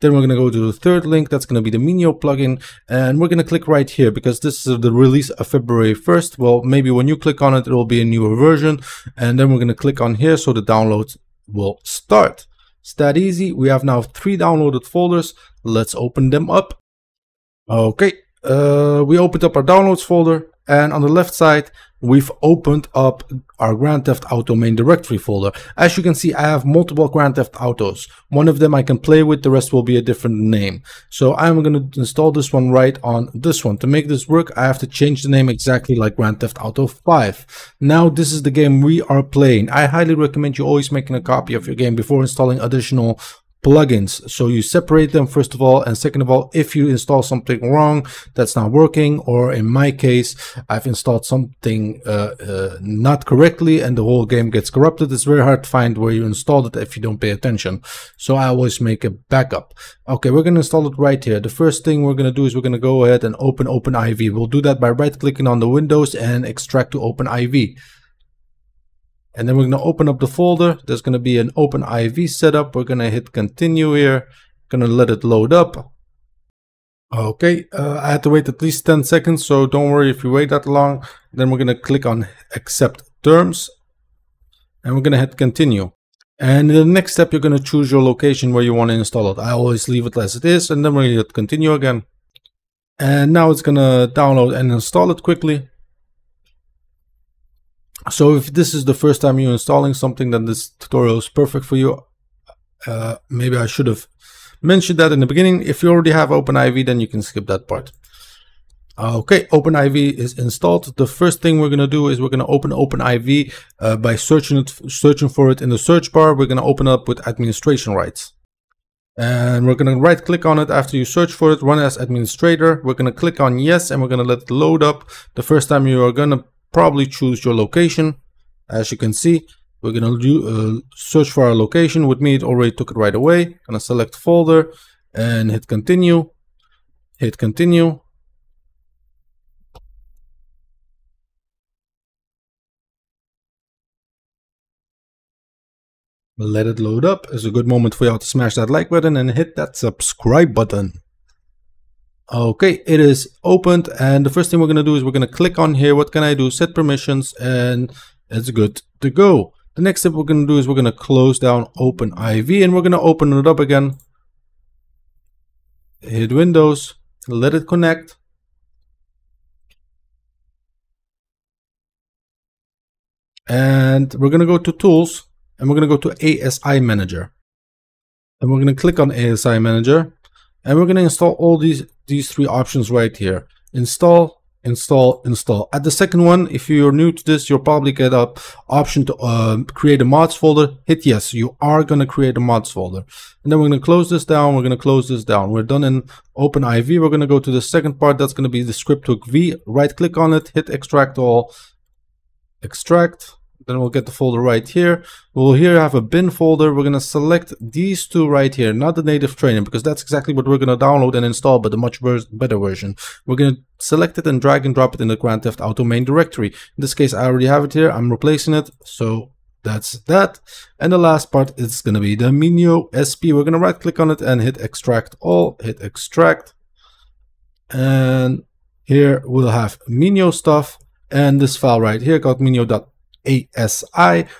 Then we're going to go to the third link. That's going to be the Menyoo plugin. And we're going to click right here because this is the release of February 1st. Well, maybe when you click on it, it will be a newer version. And then we're going to click on here so the downloads will start. It's that easy. We have now 3 downloaded folders. Let's open them up. Okay, we opened up our downloads folder, and on the left side we've opened up our Grand Theft Auto main directory folder. As you can see, I have multiple Grand Theft Autos. One of them I can play with, the rest will be a different name. So I'm going to install this one right on this one. To make this work, I have to change the name exactly like Grand Theft Auto 5. Now this is the game we are playing. I highly recommend you always making a copy of your game before installing additional plugins. So you separate them first of all, and second of all, if you install something wrong that's not working, or in my case I've installed something not correctly and the whole game gets corrupted, it's very hard to find where you installed it if you don't pay attention. So I always make a backup. Okay, we're going to install it right here. The first thing we're going to do is we're going to go ahead and open OpenIV. We'll do that by right clicking on the Windows and extract to OpenIV. And then we're going to open up the folder. There's going to be an OpenIV setup. We're going to hit continue here. Going to let it load up. Okay, I had to wait at least 10 seconds, so don't worry if you wait that long. Then we're going to click on accept terms. And we're going to hit continue. And in the next step, you're going to choose your location where you want to install it. I always leave it as it is, and then we're going to hit continue again. And now it's going to download and install it quickly. So if this is the first time you're installing something, then this tutorial is perfect for you. Maybe I should have mentioned that in the beginning. If you already have OpenIV, then you can skip that part. Okay, OpenIV is installed. The first thing we're going to do is we're going to open OpenIV by searching for it in the search bar. We're going to open up with administration rights. And we're going to right click on it after you search for it, run as administrator. We're going to click on yes, and we're going to let it load up. The first time you are going to probably choose your location. As you can see, We're gonna do search for our location. With me, it already took it right away. Gonna select folder and hit continue. Hit continue. Let it load up. It's a good moment for y'all to smash that like button and hit that subscribe button. Okay, it is opened, and the first thing we're going to do is we're going to click on here. What can I do? Set permissions, and it's good to go. The next step we're going to do is we're going to close down OpenIV, and we're going to open it up again. Hit Windows, let it connect. And we're going to go to Tools, and we're going to go to ASI Manager. And we're going to click on ASI Manager, and we're going to install all these three options right here. Install, install, install. At the second one, if you're new to this, you'll probably get an option to create a mods folder. Hit yes, you are going to create a mods folder. And then we're going to close this down. We're going to close this down. We're done in OpenIV. We're going to go to the second part. That's going to be the script hook V. Right click on it, hit extract all, extract. Then we'll get the folder right here. We'll here have a bin folder. We're going to select these two right here, not the native trainer, because that's exactly what we're going to download and install, but a much better version. We're going to select it and drag and drop it in the Grand Theft Auto main directory. In this case, I already have it here. I'm replacing it. So that's that. And the last part is going to be the Menyoo SP. We're going to right click on it and hit extract all, hit extract. And here we'll have Menyoo stuff. And this file right here called Menyoo.ASI.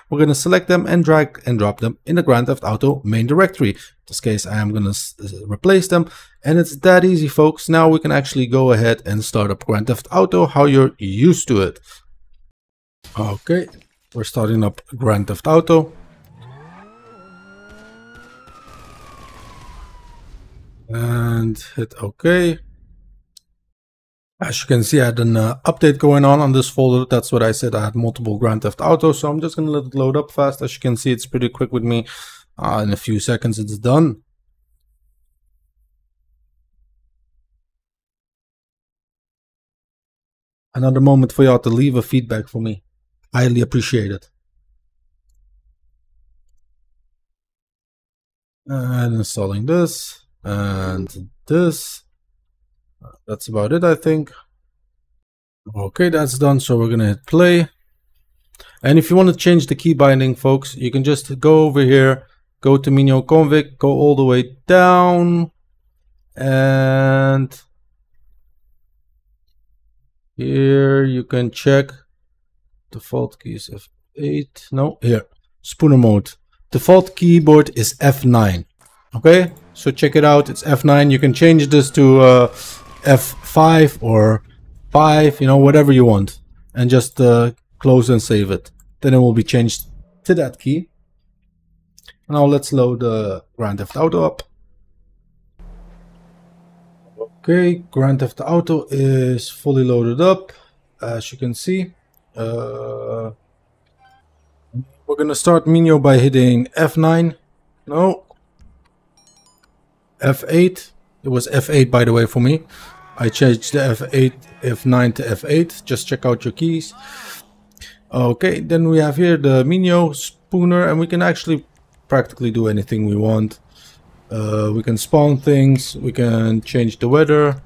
We're going to select them and drag and drop them in the Grand Theft Auto main directory. In this case, I am going to replace them, and it's that easy, folks. Now we can actually go ahead and start up Grand Theft Auto how you're used to it. Okay, we're starting up Grand Theft Auto. And hit OK. As you can see, I had an update going on this folder. That's what I said. I had multiple Grand Theft Auto, so I'm just going to let it load up fast. As you can see, it's pretty quick with me. In a few seconds, it's done. Another moment for y'all to leave a feedback for me. Highly appreciate it. And installing this and this. That's about it, I think. Okay, that's done. So we're gonna hit play. And if you want to change the key binding, folks, you can just go over here, go to Menyoo config, go all the way down, and here you can check default keys F8. No, here, spooner mode. Default keyboard is F9. Okay, so check it out. It's F9. You can change this to F5 or 5, you know, whatever you want, and just close and save it. Then it will be changed to that key. Now let's load Grand Theft Auto up. Okay, Grand Theft Auto is fully loaded up, as you can see. We're gonna start Menyoo by hitting F9. No, F8. It was F8, by the way, for me. I changed the F9 to F8. Just check out your keys. Okay, then we have here the Menyoo spooner, and we can actually practically do anything we want. We can spawn things. We can change the weather.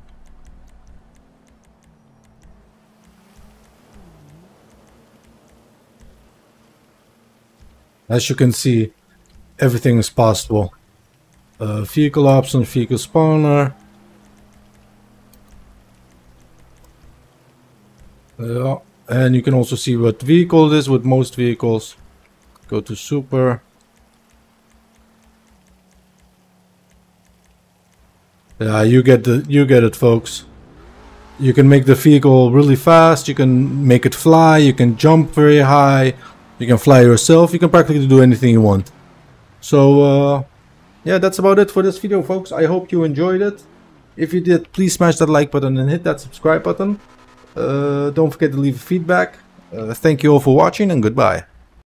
As you can see, everything is possible. Vehicle option, vehicle spawner. And you can also see what vehicle it is with most vehicles. Go to super. Yeah, you get it, folks. You can make the vehicle really fast. You can make it fly. You can jump very high. You can fly yourself. You can practically do anything you want. So yeah, that's about it for this video, folks. I hope you enjoyed it. If you did, please smash that like button and hit that subscribe button. Don't forget to leave feedback. Thank you all for watching, and goodbye.